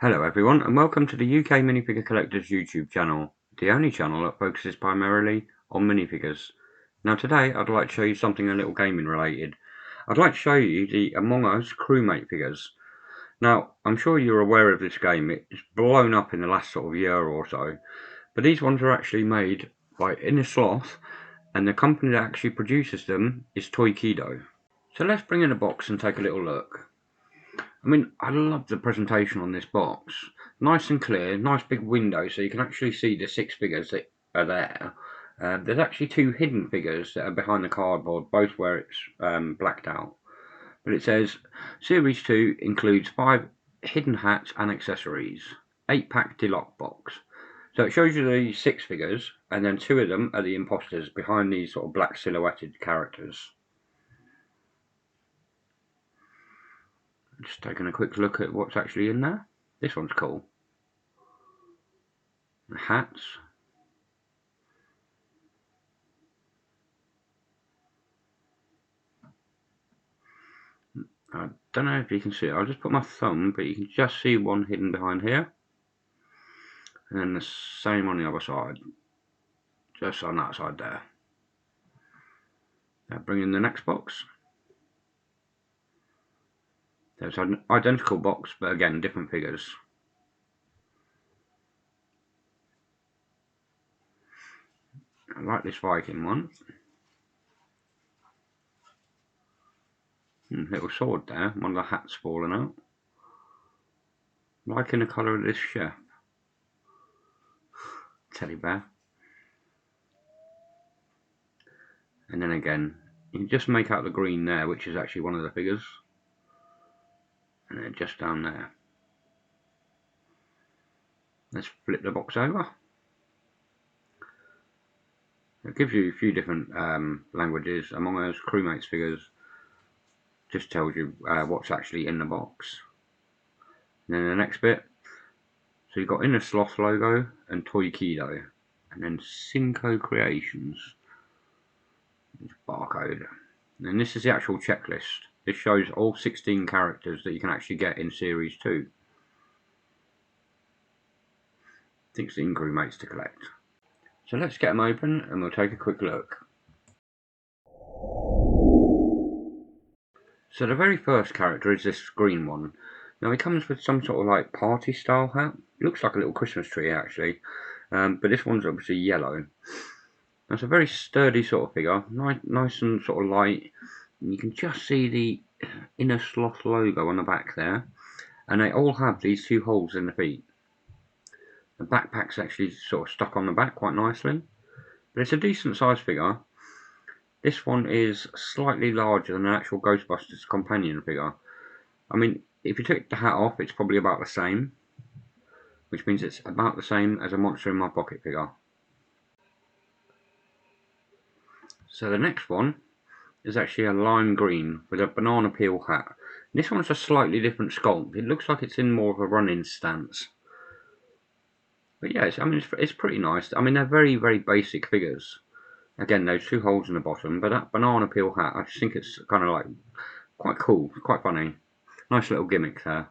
Hello everyone and welcome to the UK Minifigure Collectors YouTube channel, the only channel that focuses primarily on minifigures. Now today I'd like to show you something a little gaming related. I'd like to show you the Among Us Crewmate Figures. Now I'm sure you're aware of this game, it's blown up in the last sort of year or so, but these ones are actually made by Inner Sloth and the company that actually produces them is Toikido. So let's bring in a box and take a little look. I mean, I love the presentation on this box. Nice and clear, nice big window so you can actually see the 6 figures that are there. There's actually 2 hidden figures that are behind the cardboard, both where it's blacked out. But it says, Series 2 includes 5 hidden hats and accessories. 8-pack deluxe box. So it shows you the 6 figures, and then 2 of them are the imposters behind these sort of black silhouetted characters. Just taking a quick look at what's actually in there. This one's cool. The hats. I don't know if you can see it. I'll just put my thumb, but you can just see one hidden behind here. And then the same on the other side. Just on that side there. Now bring in the next box. There's an identical box, but again, different figures. I like this Viking one. Little sword there. One of the hats falling out. Liking the colour of this chef. Teddy bear. And then again, you can just make out the green there, which is actually one of the figures. And then just down there. Let's flip the box over. It gives you a few different languages. Among Us Crewmate Figures just tells you what's actually in the box. And then the next bit, so you've got Inner Sloth logo and Toikido, and then Cinco Creations. Barcode. And this is the actual checklist. This shows all 16 characters that you can actually get in Series 2. 16 crewmates to collect. So let's get them open and we'll take a quick look. So the very first character is this green one. Now he comes with some sort of like party style hat. It looks like a little Christmas tree actually. But this one's obviously yellow. That's a very sturdy sort of figure. Nice and sort of light. And you can just see the Inner Sloth logo on the back there. And they all have these 2 holes in the feet. The backpack's actually sort of stuck on the back quite nicely. But it's a decent sized figure. This one is slightly larger than an actual Ghostbusters companion figure. I mean, if you took the hat off, it's probably about the same. Which means it's about the same as a Monster in My Pocket figure. So the next one is actually a lime green with a banana peel hat. This one's a slightly different sculpt. It looks like it's in more of a running stance. But yeah, it's pretty nice. I mean, they're very, very basic figures. Again, those 2 holes in the bottom, but that banana peel hat, I just think it's kind of like quite cool, quite funny. Nice little gimmick there.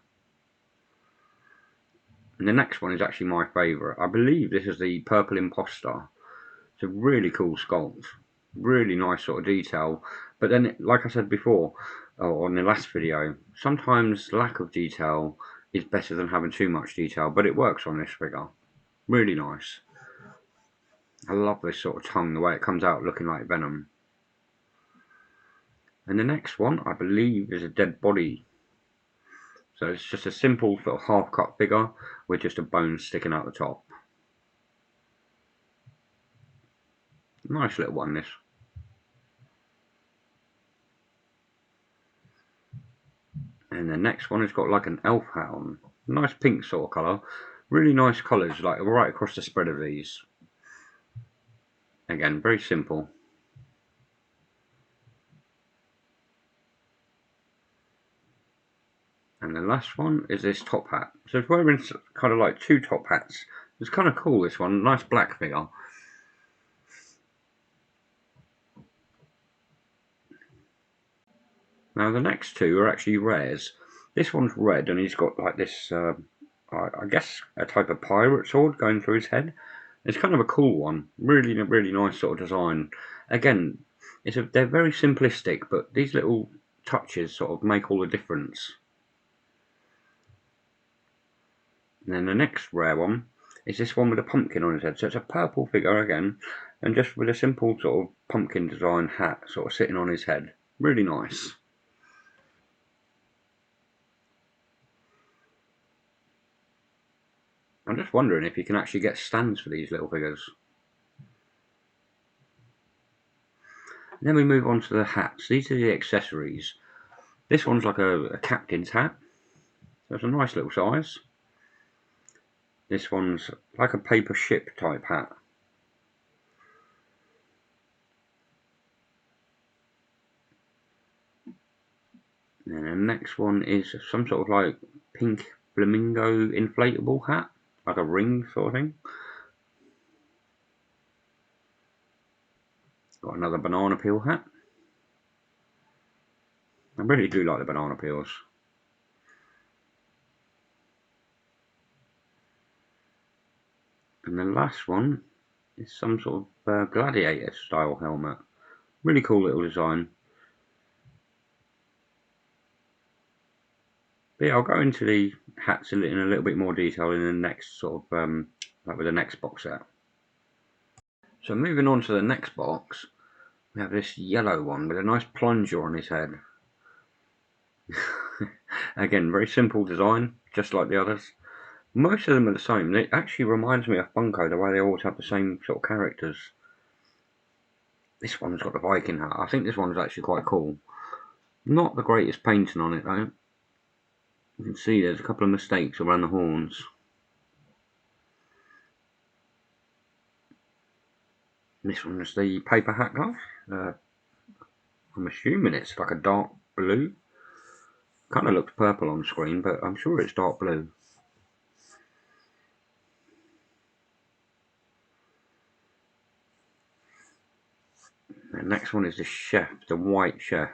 And the next one is actually my favourite. I believe this is the purple imposter. It's a really cool sculpt. Really nice sort of detail. But then, like I said before, on the last video, sometimes lack of detail is better than having too much detail. But it works on this figure. Really nice. I love this sort of tongue, the way it comes out looking like venom. And the next one, I believe, is a dead body. So it's just a simple sort of half-cut figure with just a bone sticking out the top. Nice little one, this. And the next one has got like an elf hat on. Nice pink sort of colour. Really nice colours, like right across the spread of these. Again, very simple. And the last one is this top hat. So it's wearing kind of like 2 top hats. It's kind of cool, this one. Nice black figure. Now the next 2 are actually rares. This one's red and he's got like this I guess a type of pirate sword going through his head. It's kind of a cool one. Really, really nice sort of design. Again, they're very simplistic, but these little touches sort of make all the difference. And then the next rare one is this one with a pumpkin on his head. So it's a purple figure again, and just with a simple sort of pumpkin design hat sort of sitting on his head. Really nice. I'm just wondering if you can actually get stands for these little figures. And then we move on to the hats. These are the accessories. This one's like a captain's hat. So it's a nice little size. This one's like a paper ship type hat. And the next one is some sort of like pink flamingo inflatable hat, like a ring sort of thing. Got another banana peel hat. I really do like the banana peels. And the last one is some sort of gladiator style helmet. Really cool little design. But yeah, I'll go into the hats in a little bit more detail in the next sort of like with the next box set. So moving on to the next box, we have this yellow one with a nice plunger on his head. Again, very simple design, just like the others. Most of them are the same. It actually reminds me of Funko, the way they always have the same sort of characters. This one's got the Viking hat. I think this one's actually quite cool. Not the greatest painting on it though. You can see there's a couple of mistakes around the horns. This one's the paper hat guy. I'm assuming it's like a dark blue. Kind of looks purple on screen, but I'm sure it's dark blue. The next one is the chef, the white chef.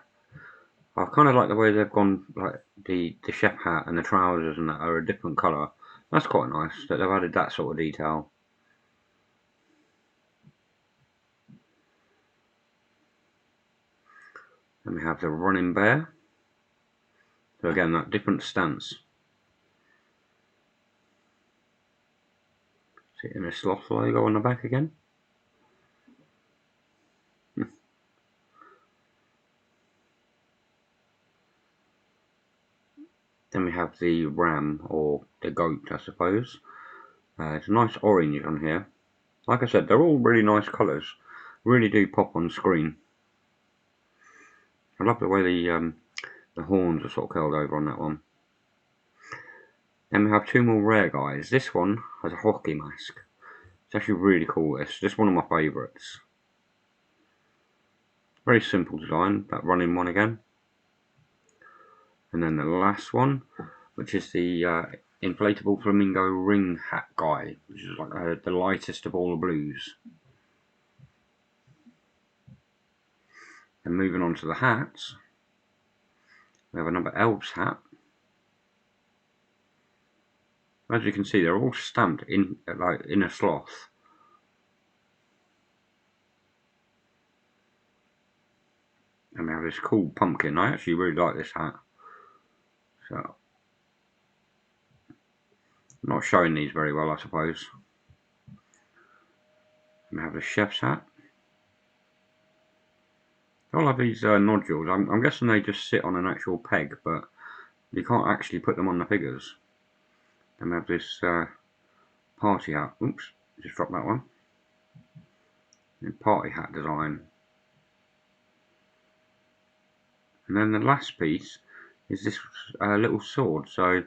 I kind of like the way they've gone, like the chef hat and the trousers and that are a different colour. That's quite nice that they've added that sort of detail. Then we have the running bear. So again, that different stance. Sitting a sloth logo on the back again. Then we have the ram, or the goat I suppose. It's a nice orange on here. Like I said, they're all really nice colours. Really do pop on screen. I love the way the horns are sort of curled over on that one. Then we have two more rare guys. This one has a hockey mask. It's actually really cool. This is one of my favourites. Very simple design, that running one again. And then the last one, which is the inflatable flamingo ring hat guy, which is like the lightest of all the blues. And moving on to the hats, we have another elf's hat. As you can see, they're all stamped in like in a sloth. And we have this cool pumpkin. I actually really like this hat. So, I'm not showing these very well, I suppose. And we have the chef's hat. They all have these nodules. I'm guessing they just sit on an actual peg, but you can't actually put them on the figures. And we have this party hat. Oops, just dropped that one. Party hat design. And then the last piece is this little sword. So,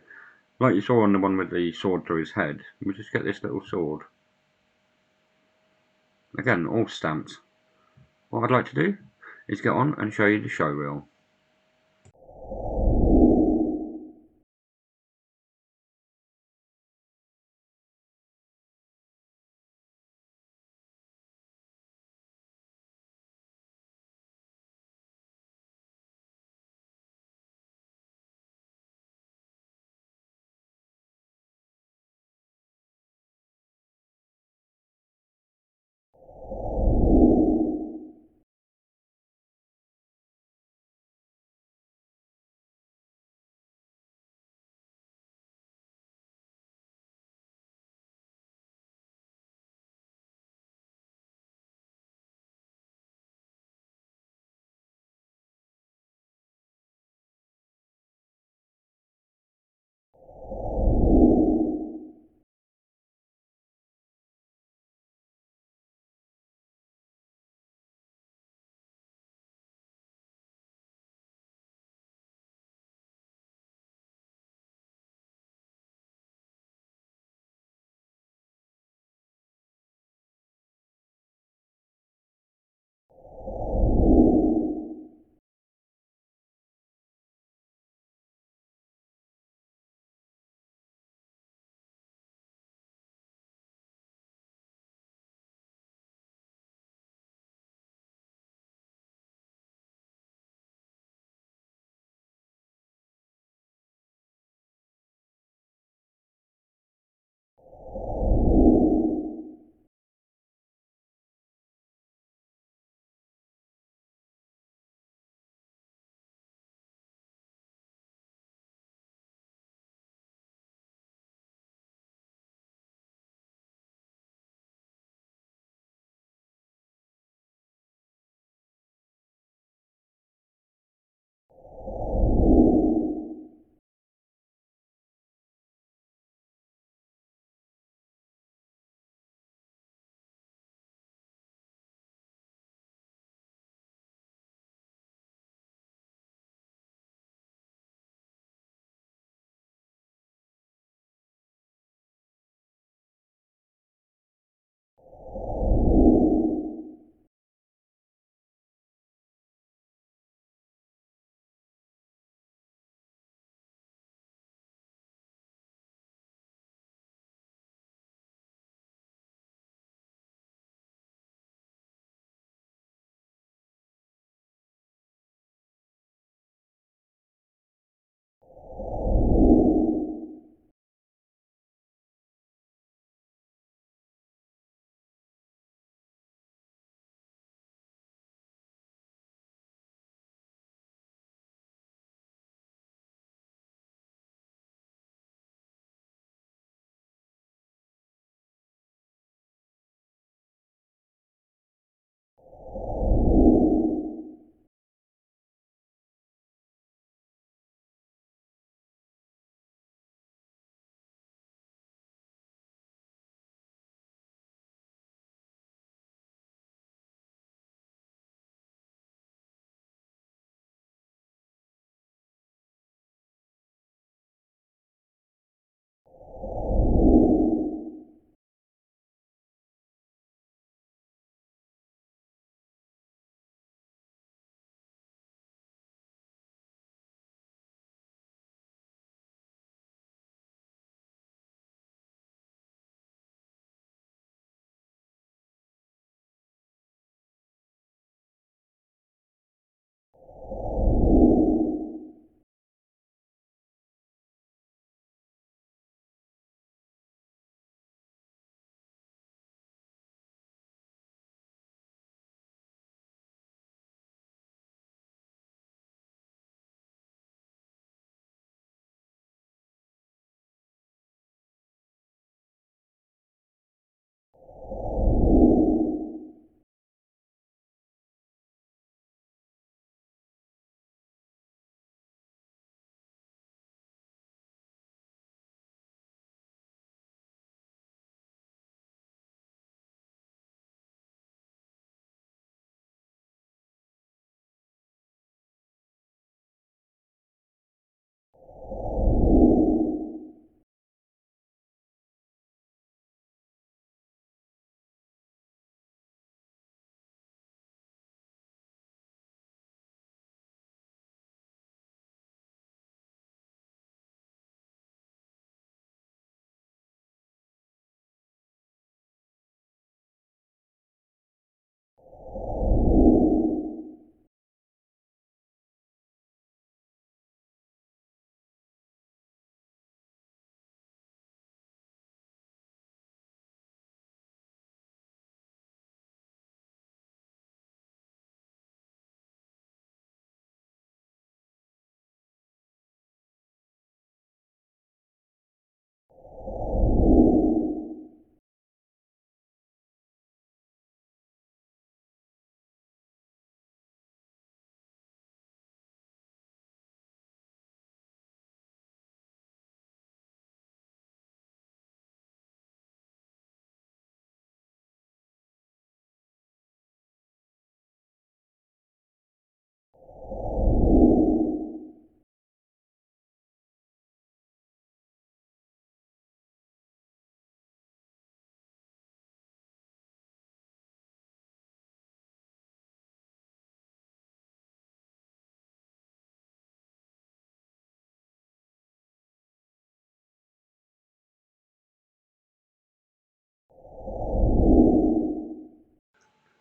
like you saw on the one with the sword through his head, we just get this little sword. Again, all stamped. What I'd like to do is get on and show you the show reel.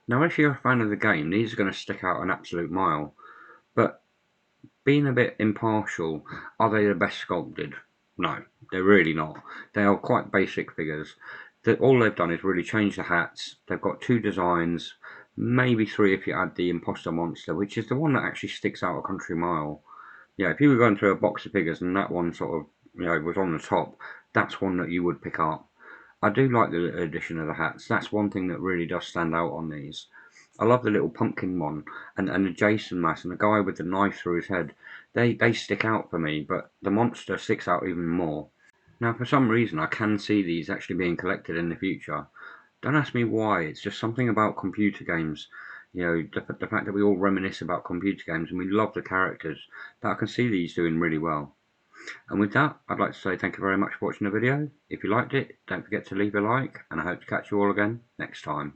Now, if you're a fan of the game, these are going to stick out an absolute mile. But being a bit impartial, are they the best sculpted? No, they're really not. They are quite basic figures. All they've done is really change the hats. They've got 2 designs, maybe 3 if you add the imposter monster, which is the one that actually sticks out a country mile. Yeah, if you were going through a box of figures and that one sort of, was on the top, that's one that you would pick up. I do like the addition of the hats. That's one thing that really does stand out on these. I love the little pumpkin one and the Jason mask and the guy with the knife through his head. They stick out for me, but the monster sticks out even more. Now, for some reason, I can see these actually being collected in the future. Don't ask me why. It's just something about computer games. The fact that we all reminisce about computer games and we love the characters, that I can see these doing really well. And with that, I'd like to say thank you very much for watching the video. If you liked it, don't forget to leave a like, and I hope to catch you all again next time.